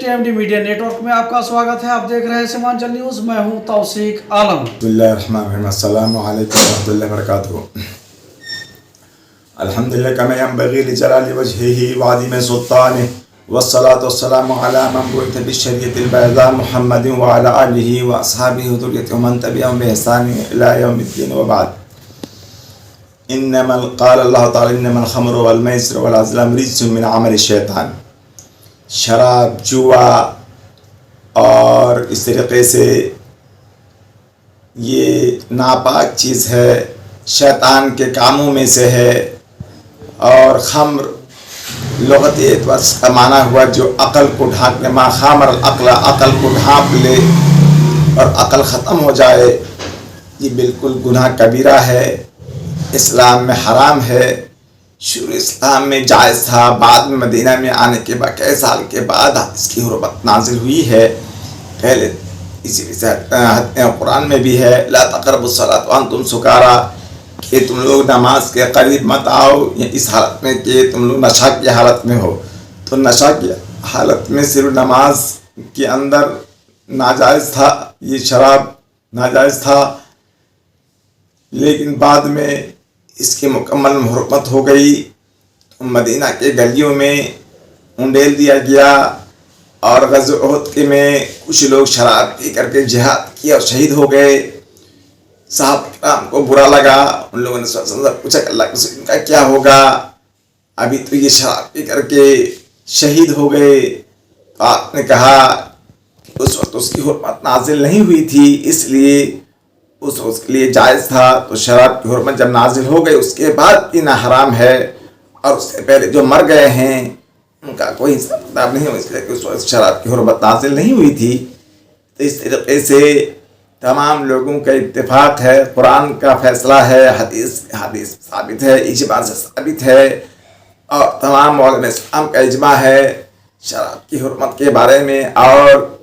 TMD media network में आपका स्वागत है। आप देख रहे हैं सीमांचल न्यूज। मैं हूं तौसीक आलम। बिस्मिल्लाहिर्रहमानिर्रहीम। अस्सलामु अलैकुम वरहमतुल्लाहि वबरकातुहू। अल्हम्दुलिल्लाह कमा यंबग़ी लिजलाली वजहिही व अज़ीम सुल्तानिही वस्सलातु वस्सलामु अला मन बुइसा बिश्शरीअतिल बैज़ा मुहम्मदिन व अला आलिहि व अस्हाबिहि व ज़ुर्रिय्यतिहि व मन तबिअहुम बि इहसान इला यौमिद्दीन व बाद। इन्नमल क़ाल अल्लाह तआला इन्नमल ख़म्रु वल मैसिरु वल अज़लामु रिज्सुम मिन अमलि शैतान। शराब, जुआ और इस तरीक़े से ये नापाक चीज़ है, शैतान के कामों में से है। और खम्र लुग़ती एतबार से माना हुआ जो अक़ल को ढाँप ले, मा ख़ामर अक़ल, अक़ल को ढाँप ले और अक़ल ख़त्म हो जाए, ये बिल्कुल गुनाह कबीरा है, इस्लाम में हराम है। शुरू इस्लाम में जायज़ था, बाद में मदीना में आने के बाद कई साल के बाद इसकी हुर्मत नाजिल हुई है। पहले इसी कुरान में भी है, ला तक़रबुस्सलात व अंतुम सुकारा, कि तुम लोग नमाज के करीब मत आओ इस हालत में कि तुम लोग नशा की हालत में हो। तो नशा की हालत में सिर्फ नमाज के अंदर नाजायज़ था, ये शराब नाजायज़ था, लेकिन बाद में इसकी मुकम्मल हुर्मत हो गई। तो मदीना के गलियों में उंडेल दिया गया और ग़ज़वे उहद के में कुछ लोग शराब पी करके जिहाद किया और शहीद हो गए। साहबा को बुरा लगा, उन लोगों ने पूछा अल्लाह के रसूल इनका क्या होगा, अभी तो ये शराब पी करके शहीद हो गए। तो आपने कहा कि उस वक्त उसकी हुर्मत नाजिल नहीं हुई थी, इसलिए उस उसके लिए जायज़ था। तो शराब की हुर्मत जब नाजिल हो गई उसके बाद पीना हराम है, और उससे पहले जो मर गए हैं उनका कोई हिसाब नहीं हो, इसलिए कि उस वक्त शराब की हुर्मत नाजिल नहीं हुई थी। तो इस तरीके से तमाम लोगों का इत्तेफाक है, कुरान का फैसला है, हदीस साबित है, इजमा से साबित है, और तमाम उलमा इस्लाम का इजमा है शराब की हुर्मत के बारे में। और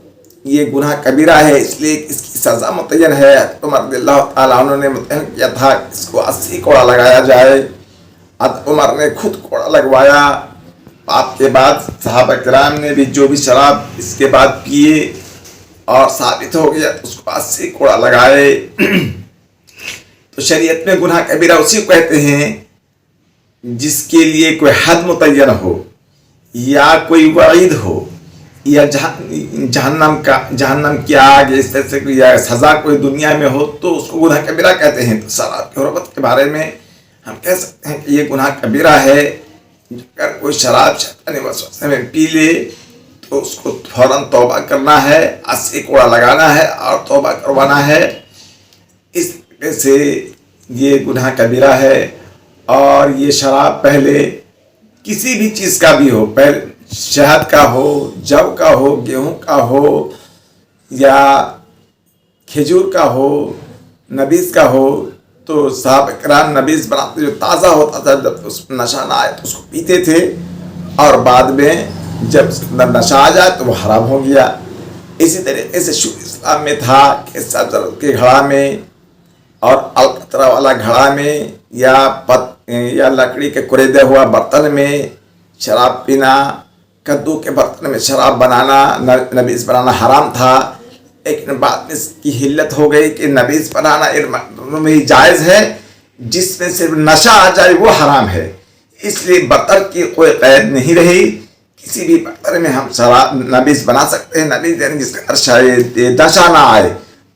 ये गुनाह कबीरा है, इसलिए इसकी सज़ा मुतय्यन है। उमर रज़ियल्लाहु ताला अन्हु ने मुतय्यन किया था इसको 80 कोड़ा लगाया जाए। उमर ने खुद कोड़ा लगवाया। आपके बाद सहाबा किराम ने भी जो भी शराब इसके बाद पिए और साबित हो गया तो उसको 80 कोड़ा लगाए। तो शरीयत में गुनाह कबीरा उसी को कहते हैं जिसके लिए कोई हद मुतय्यन हो, या कोई वईद हो, या जहन्नम की आग, इस तरह से या सज़ा कोई दुनिया में हो, तो उसको गुनाह कबीरा कहते हैं। तो शराब की हुर्मत के बारे में हम कह सकते हैं कि ये गुनाह कबीरा है। अगर कोई शराब शैतानी वसवसे में पी ले तो उसको फौरन तौबा करना है, 80 कोड़ा लगाना है और तौबा करवाना है। इस तरीके से ये गुनाह कबीरा है। और ये शराब पहले किसी भी चीज़ का भी हो, पहले शहद का हो, जव का हो, गेहूं का हो, या खजूर का हो, नबीज़ का हो, तो साहब इकराम नबीज़ बनाते जो ताज़ा होता था, जब उसमें नशा ना आए तो उसको पीते थे, और बाद में जब नशा आ जाए तो वो हराम हो गया। इसी तरीके से शुरू इस्लाम में था कि सब्ज़ के घड़ा में और अलकतरा वाला घड़ा में या लकड़ी के कुरेदे हुआ बर्तन में शराब पीना, कद्दू के बर्तन में शराब बनाना, नबीज़ बनाना हराम था। लेकिन बाद में इसकी हिल्लत हो गई कि नबीज़ बनाना में जायज़ है, जिसमें सिर्फ नशा आ जाए वो हराम है। इसलिए बर्तन की कोई कैद नहीं रही, किसी भी बर्तन में हम शराब नबीज़ बना सकते हैं। नबीज़ यानी जिसके अंदर नशा ना आए,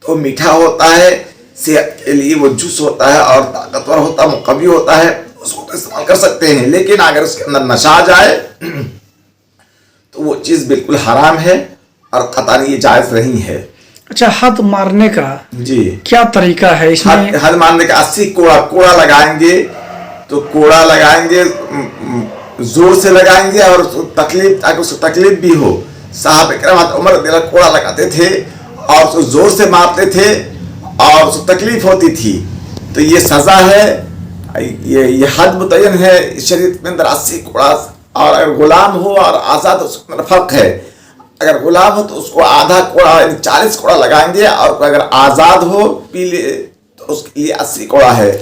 तो मीठा होता है, सेहत के लिए वो जूस होता है और ताकतवर होता है, मुक़वी होता है, उसको तो इस्तेमाल कर सकते हैं। लेकिन अगर उसके अंदर नशा आ जाए तो वो चीज़ बिल्कुल हराम है और कतई ये जायज़ नहीं है। अच्छा, हद मारने का जी क्या तरीका है इसमें? हद मारने का 80 कोड़ा लगाएंगे। तो कोड़ा लगाएंगे, जोर से लगाएंगे और तकलीफ, ताकि उसको तकलीफ भी हो। साहब इकराम उमर रज़ियल्लाहु कोड़ा लगाते थे और उसको जोर से मारते थे और उसको तकलीफ होती थी। तो ये सज़ा है, ये हद मुतय्यन है शरीयत में अंदर 80 कोड़ा। और अगर गुलाम हो और आज़ाद हो उसमें फ़र्क है। अगर गुलाम हो तो उसको आधा कोड़ा यानी 40 कोड़ा लगाएंगे, और अगर आज़ाद हो पी ले तो उसके लिए 80 कोड़ा है।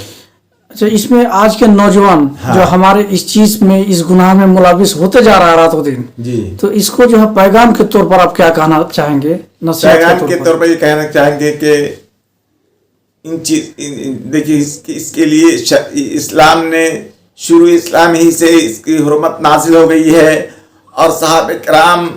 अच्छा, इसमें आज के नौजवान जो हमारे इस चीज में, इस गुनाह में मुलविस होते जा रहा है रातों दिन जी, तो इसको जो है पैगाम के तौर पर आप क्या कहना चाहेंगे? पैगाम के तौर पर ये कहना चाहेंगे कि देखिए इसके लिए इस्लाम ने शुरू इस्लाम ही से इसकी हुर्मत नाजिल हो गई है और सहाबे किराम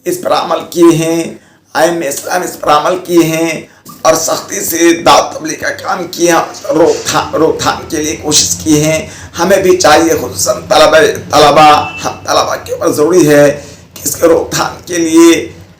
इस पर अमल किए हैं, आइम्मे इस्लाम इस पर अमल किए हैं और सख्ती से दावत तबलीग का काम किया, रोकथाम के लिए कोशिश की है। हमें भी चाहिए, खुसूसन हम तलबा के ऊपर ज़रूरी है कि इसके रोकथाम के लिए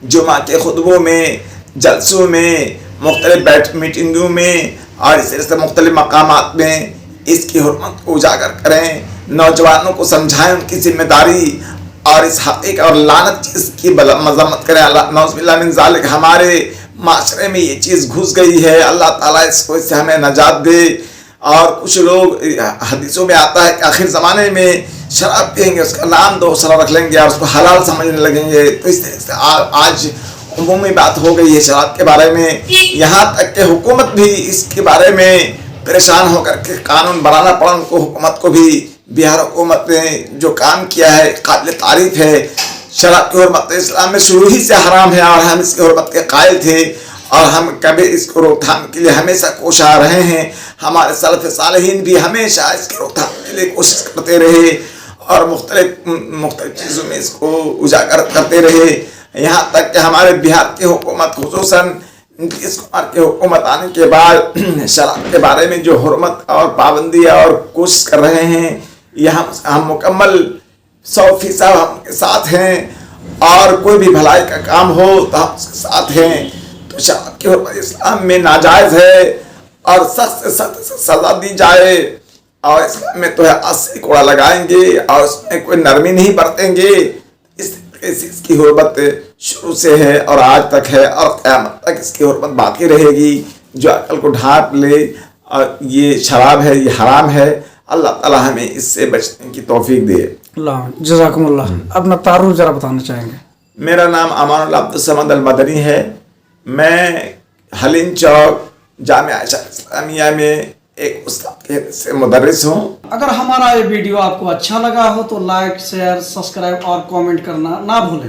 जुमा के खुतबों में, जलसों में, मुख्तलिफ मीटिंगों में और इस तरह से मुख्तलिफ मकामात में इसकी हुर्मत को उजागर करें, नौजवानों को समझाएं उनकी जिम्मेदारी और इस हकीकत और लानत चीज़ की मजम्मत करें। नौज़ुबिल्लाह मिन ज़ालिक, हमारे माशरे में ये चीज़ घुस गई है, अल्लाह ताला इससे हमें नजात दे। और कुछ लोग हदीसों में आता है कि आखिर ज़माने में शराब पियेंगे, उसका नाम दूसरा रख लेंगे और उसको हलाल समझने लगेंगे। तो इस तरह से आज उमूमी बात हो गई है शराब के बारे में, यहाँ तक कि हुकूमत भी इसके बारे में परेशान होकर के कानून बनाना पड़ा उनको, हुकूमत को भी। बिहार हुकूमत ने जो काम किया है काबिल तारीफ है। शराब की हुर्मत इस्लाम में शुरू ही से हराम है और हम इसकी हुर्मत के कायल थे और हम कभी इसको रोकथाम के लिए हमेशा कोशा रहे हैं। हमारे सलफ़ सालिहीन भी हमेशा इसकी रोकथाम के लिए कोशिश करते रहे और मुख्तलिफ चीज़ों में इसको उजागर करते रहे। यहाँ तक कि हमारे बिहार की हुकूमत, खुसूसन नीतीश कुमार की हुकूमत आने के बाद शराब के बारे में जो हुर्मत और पाबंदी और कोशिश कर रहे हैं, यह हम मुकम्मल 100% हम के साथ हैं और कोई भी भलाई का काम हो तो हम उसके साथ हैं। तो शराब की हुर्मत इस्लाम में नाजायज़ है और सख्त से सख्त सज़ा दी जाए और इस्लाम में तो है 80 कोड़ा लगाएंगे और उसमें कोई नरमी नहीं बरतेंगे। इसकी हुर्मत शुरू से है और आज तक है और क़यामत तक इसकी हुर्मत बाकी रहेगी। जो अकल को ढांप ले और ये शराब है, ये हराम है, अल्लाह ताला हमें इससे बचने की तौफीक दे। अल्लाह जज़ाकुमुल्लाह। अपना तारुफ ज़रा बताना चाहेंगे? मेरा नाम अमानुल्लाह अब्दुल समद अल मदनी है। मैं हलीम चौक जामिया आयशा इस्लामिया में एक उस्ताद के से मुदर्रिस हूँ। अगर हमारा ये वीडियो आपको अच्छा लगा हो तो लाइक, शेयर, सब्सक्राइब और कमेंट करना ना भूलें।